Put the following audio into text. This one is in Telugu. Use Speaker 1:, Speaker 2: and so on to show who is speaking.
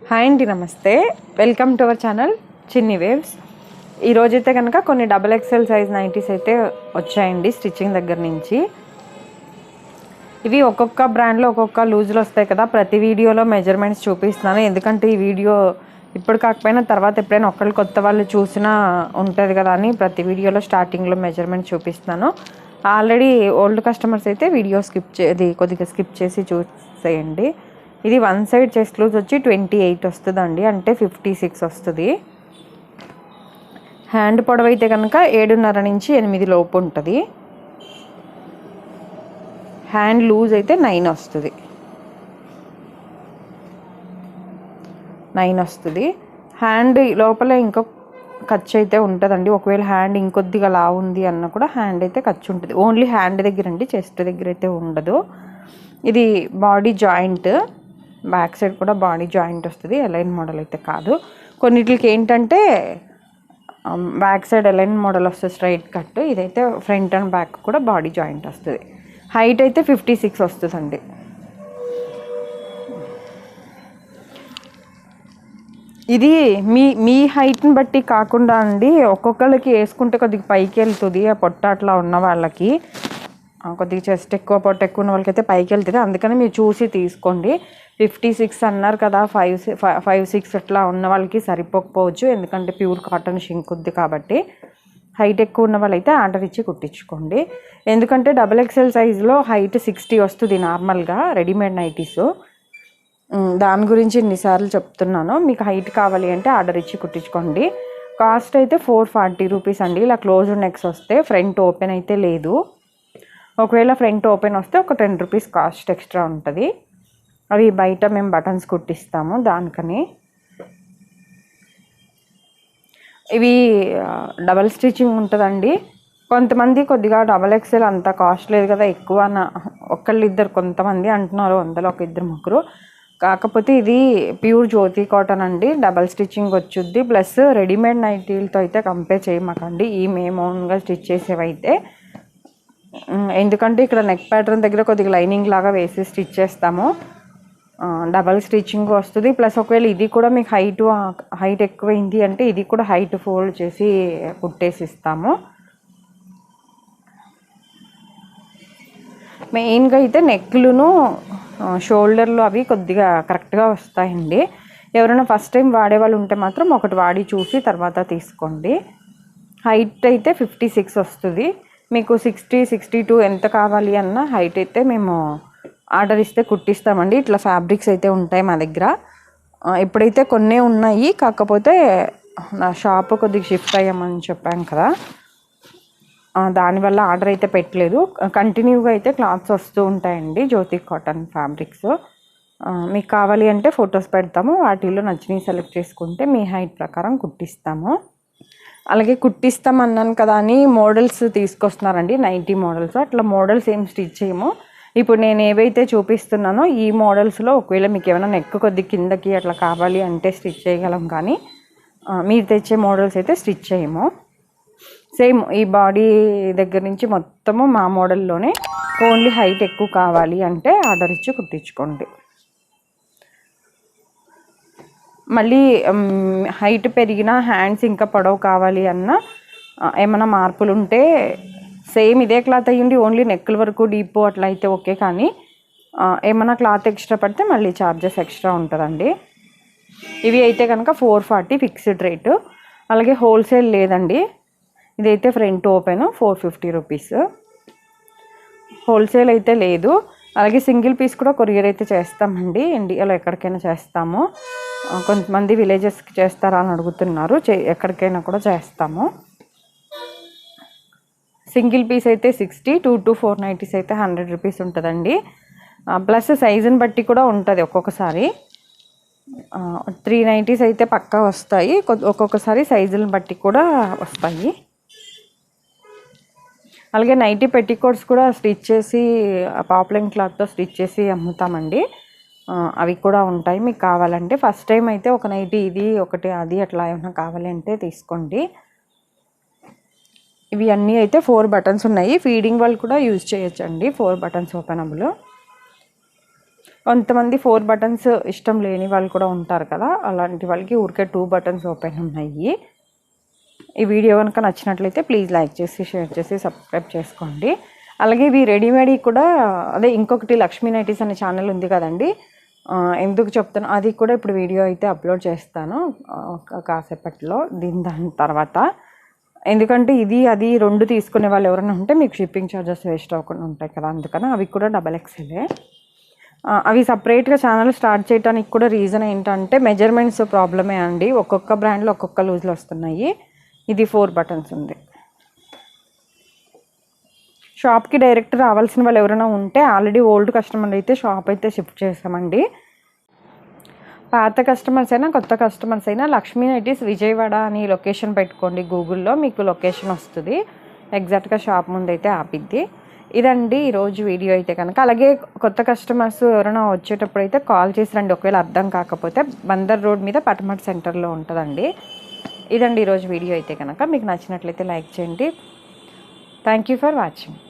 Speaker 1: హాయ్ అండి, నమస్తే. వెల్కమ్ టు అవర్ ఛానల్ చిన్ని వేవ్స్. ఈరోజైతే కనుక కొన్ని XXL సైజ్ నైటీస్ అయితే వచ్చాయండి స్టిచ్చింగ్ దగ్గర నుంచి. ఇవి ఒక్కొక్క బ్రాండ్లో ఒక్కొక్క లూజులు వస్తాయి కదా, ప్రతి వీడియోలో మెజర్మెంట్స్ చూపిస్తున్నాను. ఎందుకంటే ఈ వీడియో ఇప్పుడు కాకపోయినా తర్వాత ఎప్పుడైనా ఒకళ్ళు కొత్త వాళ్ళు చూసినా ఉంటుంది కదా అని ప్రతి వీడియోలో స్టార్టింగ్లో మెజర్మెంట్స్ చూపిస్తున్నాను. ఆల్రెడీ ఓల్డ్ కస్టమర్స్ అయితే వీడియో కొద్దిగా స్కిప్ చేసి చూసేయండి. ఇది వన్ సైడ్ చెస్ట్ లూజ్ వచ్చి 28 వస్తుందండి, అంటే 56 వస్తుంది. హ్యాండ్ పొడవు అయితే కనుక 7.5 నుంచి 8 లోపు ఉంటుంది. హ్యాండ్ లూజ్ అయితే 9 వస్తుంది. 9 వస్తుంది. హ్యాండ్ లోపల ఇంకో ఖర్చు అయితే ఉంటుందండి. ఒకవేళ హ్యాండ్ ఇంకొద్దిగా లా ఉంది అన్న కూడా హ్యాండ్ అయితే ఖర్చు ఉంటుంది. ఓన్లీ హ్యాండ్ దగ్గర అండి, చెస్ట్ దగ్గర అయితే ఉండదు. ఇది బాడీ జాయింట్, బ్యాక్ సైడ్ కూడా బాడీ జాయింట్ వస్తుంది. ఎలైన్ మోడల్ అయితే కాదు. కొన్నిటికి ఏంటంటే బ్యాక్ సైడ్ ఎలైన్ మోడల్ వస్తుంది, స్ట్రైట్ కట్. ఇదైతే ఫ్రంట్ అండ్ బ్యాక్ కూడా బాడీ జాయింట్ వస్తుంది. హైట్ అయితే 56 వస్తుందండి. ఇది మీ హైట్ని బట్టి కాకుండా అండి, ఒక్కొక్కరికి వేసుకుంటే కొద్దిగా పైకి వెళ్తుంది. ఆ పొట్ట అట్లా ఉన్న వాళ్ళకి, కొద్దిగా చెస్ట్ ఎక్కువ పొట్ట ఎక్కువ ఉన్న వాళ్ళకి అయితే పైకి వెళ్తుంది. అందుకని మీరు చూసి తీసుకోండి. 56 అన్నారు కదా, 5'6" అట్లా ఉన్న వాళ్ళకి సరిపోకపోవచ్చు, ఎందుకంటే ప్యూర్ కాటన్ షింకుద్ది కాబట్టి. హైట్ ఎక్కువ ఉన్న వాళ్ళైతే ఆర్డర్ ఇచ్చి కుట్టించుకోండి. ఎందుకంటే XXL సైజులో హైట్ 60 వస్తుంది నార్మల్గా రెడీమేడ్ నైటీస్. దాని గురించి ఇన్నిసార్లు చెప్తున్నాను. మీకు హైట్ కావాలి అంటే ఆర్డర్ ఇచ్చి కుట్టించుకోండి. కాస్ట్ అయితే 440 రూపీస్ అండి. ఇలా క్లోజ్డ్ నెక్స్ వస్తే, ఫ్రంట్ ఓపెన్ అయితే లేదు. ఒకవేళ ఫ్రంట్ ఓపెన్ వస్తే ఒక 10 రూపీస్ కాస్ట్ ఎక్స్ట్రా ఉంటుంది. అవి బయట మేము బటన్స్ కుట్టిస్తాము దానికని. ఇవి డబల్ స్టిచ్చింగ్ ఉంటుందండి. కొంతమంది కొద్దిగా XXL అంత కాస్ట్ లేదు కదా, ఎక్కువ ఒకళ్ళు ఇద్దరు కొంతమంది అంటున్నారు, 100లో ఒక ఇద్దరు ముగ్గురు. కాకపోతే ఇది ప్యూర్ జ్యోతి కాటన్ అండి, డబల్ స్టిచ్చింగ్ వచ్చుద్ది. ప్లస్ రెడీమేడ్ నైటీలతో అయితే కంపేర్ చేయమాకండి, ఈ మేము ఓన్గా స్టిచ్ చేసేవైతే. ఎందుకంటే ఇక్కడ నెక్ ప్యాటర్న్ దగ్గర కొద్దిగా లైనింగ్ లాగా వేసి స్టిచ్ చేస్తాము, డబల్ స్టిచ్చింగ్ వస్తుంది. ప్లస్ ఒకవేళ ఇది కూడా మీకు హైట్ ఎక్కువైంది అంటే ఇది కూడా హైట్ ఫోల్డ్ చేసి కుట్టేసి ఇస్తాము. మెయిన్గా అయితే నెక్లును షోల్డర్లు అవి కొద్దిగా కరెక్ట్గా వస్తాయండి. ఎవరైనా ఫస్ట్ టైం వాడేవాళ్ళు ఉంటే మాత్రం ఒకటి వాడి చూసి తర్వాత తీసుకోండి. హైట్ అయితే 56 వస్తుంది. మీకు 60, 62 ఎంత కావాలి అన్న హైట్ అయితే మేము ఆర్డర్ ఇస్తే కుట్టిస్తామండి. ఇట్లా ఫ్యాబ్రిక్స్ అయితే ఉంటాయి మా దగ్గర. ఇప్పుడైతే కొన్నే ఉన్నాయి, కాకపోతే నా షాప్ కొద్దిగా షిఫ్ట్ అయ్యామని చెప్పాను కదా, దానివల్ల ఆర్డర్ అయితే పెట్టలేదు. కంటిన్యూగా అయితే క్లాత్స్ వస్తూ ఉంటాయండి, జ్యోతి కాటన్ ఫ్యాబ్రిక్స్. మీకు కావాలి అంటే ఫొటోస్ పెడతాము, వాటిల్లో నచ్చినవి సెలెక్ట్ చేసుకుంటే మీ హైట్ ప్రకారం కుట్టిస్తాము. అలాగే కుట్టిస్తాం అన్నాను కదా అని మోడల్స్ తీసుకొస్తున్నారండి, 90 మోడల్స్. అట్లా మోడల్స్ ఏం స్టిచ్ చేయము. ఇప్పుడు నేను ఏవైతే చూపిస్తున్నానో ఈ మోడల్స్లో ఒకవేళ మీకు ఏమైనా నెక్ కొద్ది కిందకి అట్లా కావాలి అంటే స్టిచ్ చేయగలం, కానీ మీరు తెచ్చే మోడల్స్ అయితే స్టిచ్ చేయము. సేమ్ ఈ బాడీ దగ్గర నుంచి మొత్తము మా మోడల్లోనే, ఓన్లీ హైట్ ఎక్కువ కావాలి అంటే ఆర్డర్ ఇచ్చి కుట్టించుకోండి. మళ్ళీ హైట్ పెరిగినా హ్యాండ్స్ ఇంకా పొడవు కావాలి అన్న ఏమైనా మార్పులు ఉంటే సేమ్ ఇదే క్లాత్ అయ్యింది, ఓన్లీ నెక్కుల వరకు డీప్ అట్లా అయితే ఓకే. కానీ ఏమైనా క్లాత్ ఎక్స్ట్రా పడితే మళ్ళీ ఛార్జెస్ ఎక్స్ట్రా ఉంటుందండి. ఇవి అయితే కనుక 440 ఫిక్స్డ్ రేటు. అలాగే హోల్సేల్ లేదండి. ఇదైతే ఫ్రంట్ ఓపెన్ 450 రూపీస్, హోల్సేల్ అయితే లేదు. అలాగే సింగిల్ పీస్ కూడా కొరియర్ అయితే చేస్తామండి, ఇండియాలో ఎక్కడికైనా చేస్తాము. కొంతమంది విలేజెస్కి చేస్తారా అని అడుగుతున్నారు, ఎక్కడికైనా కూడా చేస్తాము. సింగిల్ పీస్ అయితే 60, 2 to 4 నైటీస్ అయితే 100 రూపీస్ ఉంటుందండి. ప్లస్ సైజుని బట్టి కూడా ఉంటుంది. ఒక్కొక్కసారి 3 నైటీస్ అయితే పక్కా వస్తాయి, ఒక్కొక్కసారి సైజులను బట్టి కూడా వస్తాయి. అలాగే నైటీ పెట్టికోట్స్ కూడా స్టిచ్ చేసి పాప్లైన్ క్లాత్తో స్టిచ్ చేసి అమ్ముతామండి, అవి కూడా ఉంటాయి. మీకు కావాలంటే ఫస్ట్ టైం అయితే ఒక నైటీ ఇది ఒకటి అది అట్లా ఏమైనా కావాలి అంటే తీసుకోండి. ఇవి అన్నీ అయితే 4 బటన్స్ ఉన్నాయి, ఫీడింగ్ వాళ్ళు కూడా యూజ్ చేయొచ్చండి, 4 బటన్స్ ఓపెనబుల్. కొంతమంది 4 బటన్స్ ఇష్టం లేని వాళ్ళు కూడా ఉంటారు కదా, అలాంటి వాళ్ళకి ఊరికే 2 బటన్స్ ఓపెన్ ఉన్నాయి. ఈ వీడియో కనుక నచ్చినట్లయితే ప్లీజ్ లైక్ చేసి, షేర్ చేసి, సబ్స్క్రైబ్ చేసుకోండి. అలాగే ఇవి రెడీమేడ్ కూడా, అదే ఇంకొకటి లక్ష్మీ నైటీస్ అనే ఛానల్ ఉంది కదండి, ఎందుకు చెప్తాను, అది కూడా ఇప్పుడు వీడియో అయితే అప్లోడ్ చేస్తాను కాసేపట్లో దాని తర్వాత. ఎందుకంటే ఇది అది 2 తీసుకునే వాళ్ళు ఎవరైనా ఉంటే మీకు షిప్పింగ్ ఛార్జెస్ వేస్ట్ అవ్వకుండా ఉంటాయి కదా, అందుకని అవి కూడా XXL. అవి సపరేట్గా ఛానల్ స్టార్ట్ చేయడానికి కూడా రీజన్ ఏంటంటే మెజర్మెంట్స్ ప్రాబ్లమే అండి. ఒక్కొక్క బ్రాండ్లో ఒక్కొక్క లూజ్లో వస్తున్నాయి. ఇది 4 బటన్స్ ఉంది. షాప్కి డైరెక్ట్ రావాల్సిన వాళ్ళు ఎవరైనా ఉంటే, ఆల్రెడీ ఓల్డ్ కస్టమర్ అయితే షాప్ అయితే షిఫ్ట్ చేసామండి. పాత కస్టమర్స్ అయినా కొత్త కస్టమర్స్ అయినా లక్ష్మీ నైటీస్ విజయవాడ అని లొకేషన్ పెట్టుకోండి గూగుల్లో, మీకు లొకేషన్ వస్తుంది. ఎగ్జాక్ట్గా షాప్ ముందు అయితే ఆపిద్ది. ఇదండి ఈరోజు వీడియో అయితే కనుక. అలాగే కొత్త కస్టమర్స్ ఎవరైనా వచ్చేటప్పుడు అయితే కాల్ చేసి రండి, ఒకవేళ అర్థం కాకపోతే. బందర్ రోడ్ మీద పటమట్ సెంటర్లో ఉంటుందండి. ఇదండి ఈరోజు వీడియో అయితే కనుక. మీకు నచ్చినట్లయితే లైక్ చేయండి. Thank you for watching.